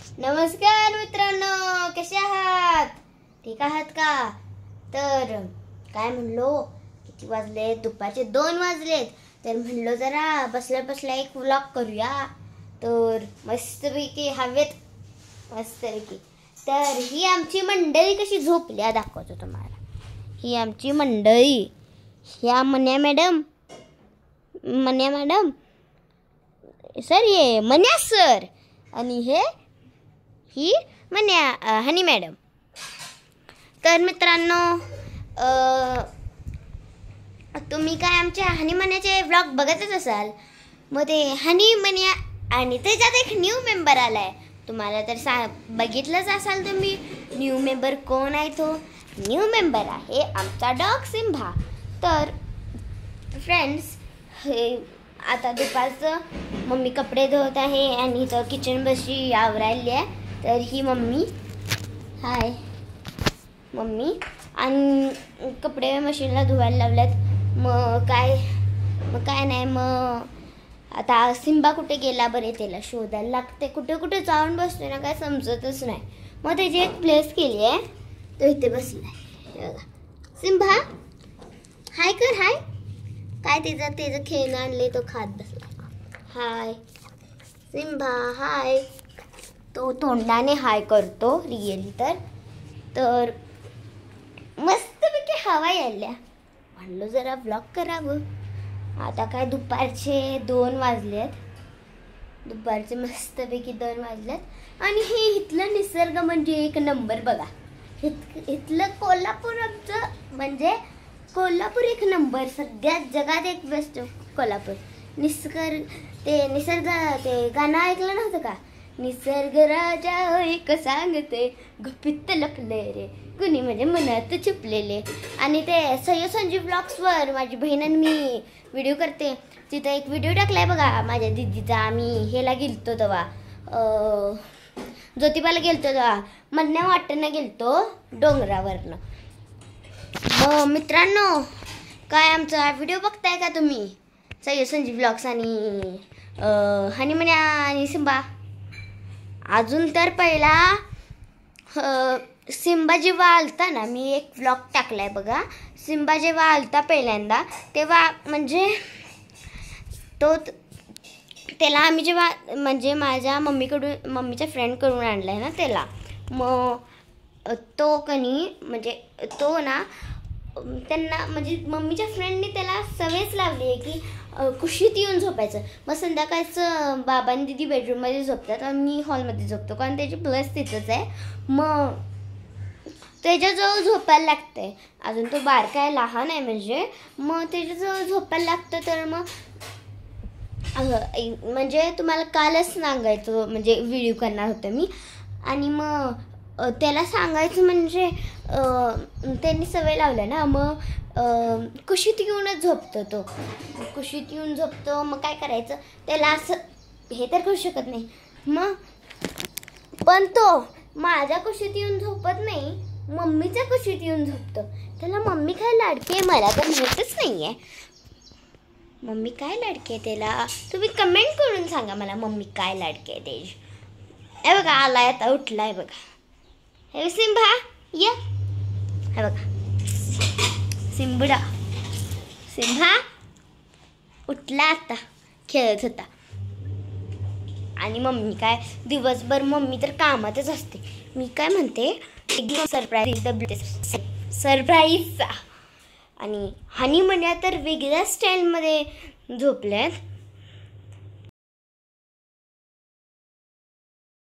नमस्कार मित्रांनो, कसे आहात? ठीक आहात का? तर काय म्हणलो, किती वाजले? दुपारचे 2 वाजलेत. तर म्हणलो जरा बसल्या बसल्या एक व्लॉग करूया. तर मस्तपैकी हवेत, मस्तपैकी. तर ही आमची मंडळी कशी झोपल्या दाखवतो तुम्हाला. ही आमची मंडळी. ह्या मन्या मॅडम सर, ये मन्या सर. आणि ही मन्या हनी मॅडम. तर मित्रांनो, तुम्ही काय आमच्या हनी मन्याचे व्लॉग बघतच असाल. मग ते हनी मन्या आणि त्याच्यात एक न्यू मेंबर आलाय. तुम्हाला तर बघितलंच असाल तुम्ही. न्यू मेंबर कोण आहे? तो न्यू मेंबर आहे आमचा डॉग सिम्बा. तर फ्रेंड्स, हे आता दुपारचं मम्मी कपडे धुवत आहे आणि इथं किचन बशी आवरायली आहे. तर ही मम्मी, हाय मम्मी. आणि कपडे मशीनला धुवायला लावल्यात. मग काय नाही. मग आता सिम्बा कुठे गेला बरे, त्याला शोधायला लागते. कुठे कुठे जाऊन बसते ना, काय समजतच नाही. मग त्याची एक प्लेस केली आहे, तो इथे बसलाय. सिम्बा हाय कर. हाय काय त्याचं खेळणं आणले, तो खात बसला. हाय सिम्बा, हाय. तो तोंडाने हाय करतो रिअली. तर मस्तपैकी हवा यायल्या. म्हणलं जरा व्लॉग करावं. आता काय दुपारचे 2 वाजलेत. दुपारचे मस्तपैकी 2 वाजलेत. आणि हे इथलं निसर्ग म्हणजे एक नंबर बघा. इथलं कोल्हापूर आमचं म्हणजे कोल्हापूर एक नंबर. सगळ्यात जगात एक बेस्ट कोल्हापूर. निसर्ग ते गाणं ऐकलं नव्हतं का? निसर्ग राजा एक सांगते, गुपित लपले रे कुणी म्हणजे मनात छुपलेले. आणि ते सय्यद संजीव ब्लॉग्सवर माझी बहीण आणि मी व्हिडिओ करते. तिथं एक व्हिडिओ टाकलाय बघा माझ्या दीदीचा. आम्ही हेला गेलतो तेव्हा, ज्योतिबाला गेलतो तेव्हा. मधल्या वाटेनं गेलतो डोंगरावरनं. मग मित्रांनो, काय आमचा व्हिडिओ बघताय का तुम्ही? सय्यद संजीव ब्लॉग्स आणि हनी मन्या आणि सिम्बा. अजून तर पहिला सिम्बा जेव्हा आलता ना, मी एक व्लॉग टाकलाय बघा. सिम्बा जेव्हा आलता पहिल्यांदा, तेव्हा म्हणजे त्याला आम्ही जेव्हा म्हणजे माझ्या मम्मीच्या फ्रेंडकडून आणलाय ना त्याला. मग तो म्हणजे तो ना त्यांना म्हणजे मम्मीच्या फ्रेंडने त्याला सवयच लावली आहे की कुशीत येऊन झोपायचं. मग संध्याकाळचं बाबा आणि दीदी बेडरूममध्ये झोपतात आणि मी हॉलमध्ये झोपतो, कारण त्याची प्लस तिथंच आहे. मग त्याच्याजवळ झोपायला लागतंय. अजून तो बारका आहे, लहान आहे म्हणजे. मग त्याच्याजवळ झोपायला लागतं. तर मग म्हणजे तुम्हाला कालच सांगायचं म्हणजे व्हिडिओ करणार होतं मी. आणि मग त्याला सांगायचं म्हणजे त्यांनी सवय लावल्या ना. मग कुशीत येऊनच झोपतो तो. कुशीत येऊन झोपतो. मग काय करायचं, त्याला असं हे तर करू शकत नाही. मग पण तो माझ्या कुशीत येऊन झोपत नाही, मम्मीच्या कुशीत येऊन झोपतो. त्याला मम्मी काय लाडकी आहे मला तर माहीतच नाही आहे. मम्मी काय लाडकी आहे त्याला, तुम्ही कमेंट करून सांगा मला मम्मी काय लाडकी आहे त्याची. हे बघा आलाय, आता उठलाय बघा. हे सिम्बा ये. हे बघा सिम्बा उठला, आता खेळत होता. आणि मम्मी काय दिवसभर मम्मी तर कामातच असते. मी काय म्हणते, सरप्राईज. आणि हनी मन्या तर वेगळ्या स्टाईलमध्ये झोपल्यात.